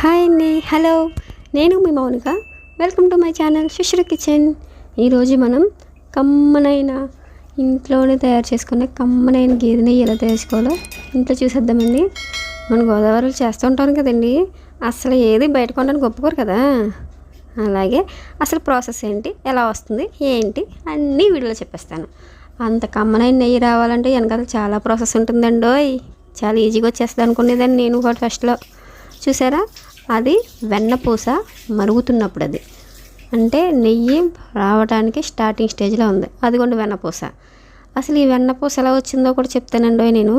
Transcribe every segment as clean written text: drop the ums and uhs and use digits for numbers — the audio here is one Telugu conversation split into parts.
హాయ్ అండి, హలో. నేను మీ Mounika. Welcome to my channel Sushree kitchen. ఈరోజు మనం కమ్మనైన ఇంట్లోనే తయారు చేసుకునే కమ్మనైన గేదె నెయ్యి ఎలా తయారు చేసుకోవాలో ఇంట్లో చూసేద్దామండి. మన గోదావరిలో చేస్తూ ఉంటాం కదండి, అసలు ఏది బయట కొనడానికి ఒప్పుకోరు కదా. అలాగే అసలు ప్రాసెస్ ఏంటి, ఎలా వస్తుంది ఏంటి అన్నీ వీడియోలో చెప్పేస్తాను. అంత కమ్మనైన నెయ్యి రావాలంటే వెనకాల చాలా ప్రాసెస్ ఉంటుందండోయ్. చాలా ఈజీగా వచ్చేస్తుంది అనుకునేదాన్ని నేను కూడా ఫస్ట్లో. చూసారా, అది వెన్నపూస మరుగుతున్నప్పుడు, అది అంటే నెయ్యి రావడానికి స్టార్టింగ్ స్టేజ్లో ఉంది. అదిగోండి వెన్నపూస. అసలు ఈ వెన్నపూస ఎలా వచ్చిందో కూడా చెప్తానండి నేను.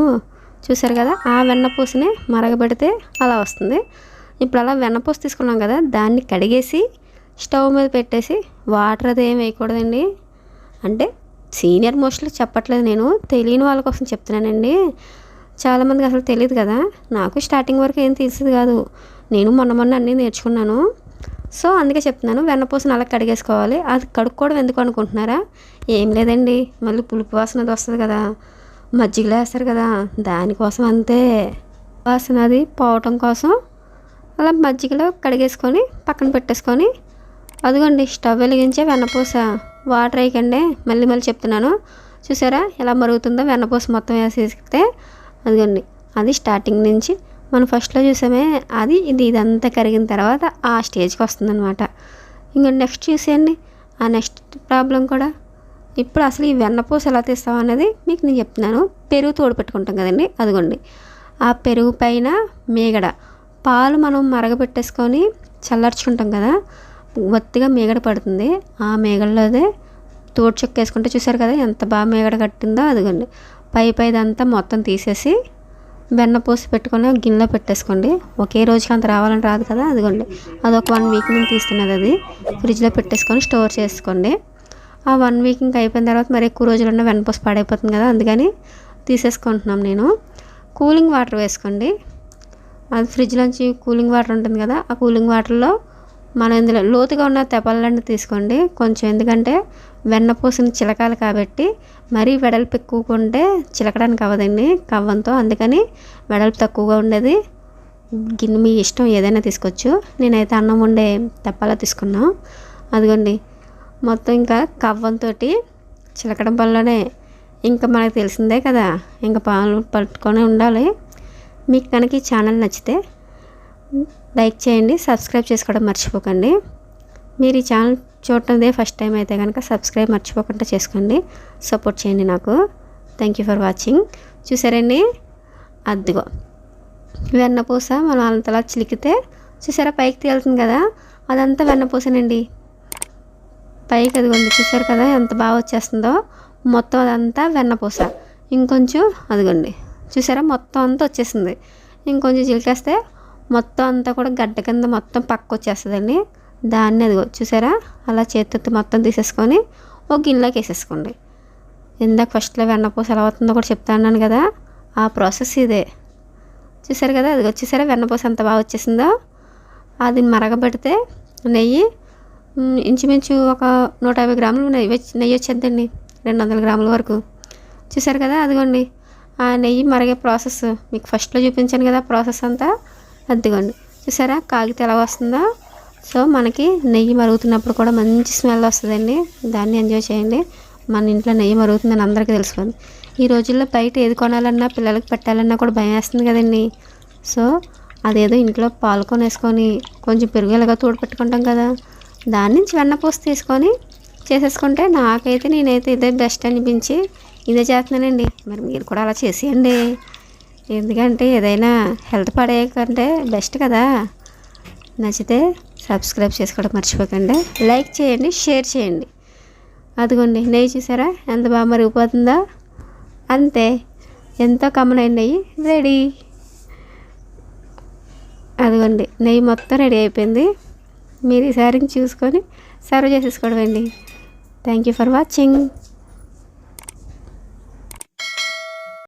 చూసారు కదా, ఆ వెన్నపూసని మరగబెడితే అలా వస్తుంది. ఇప్పుడు అలా వెన్నపూస తీసుకున్నాం కదా, దాన్ని కడిగేసి స్టవ్ మీద పెట్టేసి వాటర్ అది ఏం వేయకూడదండి. అంటే సీనియర్ మోస్ట్లీ చెప్పట్లేదు, నేను తెలియని వాళ్ళ కోసం చెప్తున్నానండి. చాలామందికి అసలు తెలియదు కదా, నాకు స్టార్టింగ్ వరకు ఏం తెలిసేది కాదు. నేను మొన్న అన్నీ నేర్చుకున్నాను. సో అందుకే చెప్తున్నాను. వెన్నపూసను అలా కడిగేసుకోవాలి. అది కడుక్కోవడం ఎందుకు అనుకుంటున్నారా? ఏం లేదండి, మళ్ళీ పులుపు వాసన అది వస్తుంది కదా, మజ్జిగలో వేస్తారు కదా, దానికోసం అంతే. వాసన అది పోవటం కోసం అలా మజ్జిగలో కడిగేసుకొని పక్కన పెట్టేసుకొని, అదిగోండి స్టవ్ వెలిగించే వెన్నపూస. వాటర్ వేయకండి, మళ్ళీ చెప్తున్నాను. చూసారా ఎలా మరుగుతుందో, వెన్నపూస మొత్తం వేసేస్తే అదిగోండి. అది స్టార్టింగ్ నుంచి మనం ఫస్ట్లో చూసామే, అది ఇదంతా కరిగిన తర్వాత ఆ స్టేజ్కి వస్తుందన్నమాట. ఇంకా నెక్స్ట్ చూసేయండి ఆ నెక్స్ట్ ప్రాబ్లం కూడా. ఇప్పుడు అసలు ఈ వెన్నపూస ఎలా తీస్తాం అనేది మీకు నేను చెప్తున్నాను. పెరుగు తోడు పెట్టుకుంటాం కదండి, అదిగోండి ఆ పెరుగు పైన మీగడ పాలు మనం మరగబెట్టేసుకొని చల్లార్చుకుంటాం కదా, ఒత్తిగా మీగడ పడుతుంది. ఆ మీగడలోదే తోడు చెక్క వేసుకుంటే చూసారు కదా ఎంత బాగా మీగడ కట్టిందో. అదిగోండి పైదంతా మొత్తం తీసేసి వెన్నపూస పెట్టుకొని గిన్నెలో పెట్టేసుకోండి. ఒకే రోజుకి అంత రావాలని రాదు కదా. అదిగోండి అదొక 1 వీక్ నుంచి తీస్తున్నది. అది ఫ్రిడ్జ్లో పెట్టేసుకొని స్టోర్ చేసుకోండి. ఆ 1 వీక్ ఇంకా అయిపోయిన తర్వాత మరి ఎక్కువ రోజులు ఉన్న వెన్నపూస పాడైపోతుంది కదా, అందుకని తీసేసుకుంటున్నాం నేను. కూలింగ్ వాటర్ వేసుకోండి. అది ఫ్రిడ్జ్లోంచి కూలింగ్ వాటర్ ఉంటుంది కదా, ఆ కూలింగ్ వాటర్లో మనం ఇందులో లోతుగా ఉన్న తెప్పలన్నీ తీసుకోండి కొంచెం. ఎందుకంటే వెన్నపూసని చిలకాలి కాబట్టి మరీ వెడల్పు ఎక్కువగా ఉంటే చిలకడానికి అవ్వదండి కవ్వంతో, అందుకని వెడల్పు తక్కువగా ఉండేది గిన్నె మీ ఇష్టం ఏదైనా తీసుకోవచ్చు. నేనైతే అన్నం వండే తెప్పలా తీసుకున్నాను. అదిగోండి మొత్తం ఇంకా కవ్వంతో చిలకడం వల్లనే ఇంకా మనకు తెలిసిందే కదా, ఇంకా పాలు పట్టుకొని ఉండాలి. మీకు కనుక ఈ ఛానల్ నచ్చితే లైక్ చేయండి, సబ్స్క్రైబ్ చేసుకోవడం మర్చిపోకండి. మీరు ఈ ఛానల్ చూడటం ఫస్ట్ టైం అయితే కనుక సబ్స్క్రైబ్ మర్చిపోకుండా చేసుకోండి, సపోర్ట్ చేయండి నాకు. Thank you for watching. చూసారండి, అదిగో వెన్నపూస మనం అంతలా చిలికితే చూసారా పైకి తేలుతుంది కదా, అదంతా వెన్నపూసనండి. పైకి అదిగోండి చూసారు కదా ఎంత బాగా వచ్చేస్తుందో, మొత్తం అదంతా వెన్నపూస. ఇంకొంచెం అదిగోండి చూసారా మొత్తం అంతా వచ్చేసింది. ఇంకొంచెం చిలికేస్తే మొత్తం అంతా కూడా గడ్డ కింద మొత్తం పక్క వచ్చేస్తుందండి. దాన్ని అదిగో చూసారా అలా చేతితో మొత్తం తీసేసుకొని ఒక గిన్నెలోకి వేసేసుకోండి. ఇందాక ఫస్ట్లో వెన్నపూస ఎలా అవుతుందో కూడా చెప్తా అన్నాను కదా, ఆ ప్రాసెస్ ఇదే. చూసారు కదా అదిగో చూసారా వెన్నపూస ఎంత బాగా వచ్చేసిందో. అది మరగబెడితే నెయ్యి ఇంచుమించు ఒక 150 గ్రాములు నెయ్యి వచ్చేద్దండి, 200 గ్రాముల వరకు. చూసారు కదా అదిగోండి ఆ నెయ్యి మరిగే ప్రాసెస్ మీకు ఫస్ట్లో చూపించాను కదా ప్రాసెస్ అంతా. అదిగోండి చూసారా కాగితే ఎలా వస్తుందో. సో మనకి నెయ్యి మరుగుతున్నప్పుడు కూడా మంచి స్మెల్ వస్తుందండి, దాన్ని ఎంజాయ్ చేయండి. మన ఇంట్లో నెయ్యి మరుగుతుందని అందరికీ తెలుసుకోండి. ఈ రోజుల్లో బయట ఏది కొనాలన్నా పిల్లలకి పెట్టాలన్నా కూడా భయం వేస్తుంది కదండి. సో అదేదో ఇంట్లో పాలు కొనేసుకొని కొంచెం పెరుగు ఎలాగా తోడు పెట్టుకుంటాం కదా, దాని నుంచి వెన్నపూస తీసుకొని చేసేసుకుంటే నాకైతే నేనైతే ఇదే బెస్ట్ అనిపించి ఇదే చేస్తున్నానండి. మరి మీరు కూడా అలా చేసేయండి, ఎందుకంటే ఏదైనా హెల్త్ పడే కంటే బెస్ట్ కదా. నచ్చితే సబ్స్క్రైబ్ చేసుకోవడం మర్చిపోకండి, లైక్ చేయండి, షేర్ చేయండి. అదిగోండి నెయ్యి చూసారా ఎంత బాగా మరిగిపోతుందో. అంతే, ఎంతో కమ్మనైన నెయ్యి రెడీ. అదిగోండి నెయ్యి మొత్తం రెడీ అయిపోయింది. మీరు ఈసారి చూసుకొని సర్వ్ చేసేసుకోవడం అండి. Thank you for watching.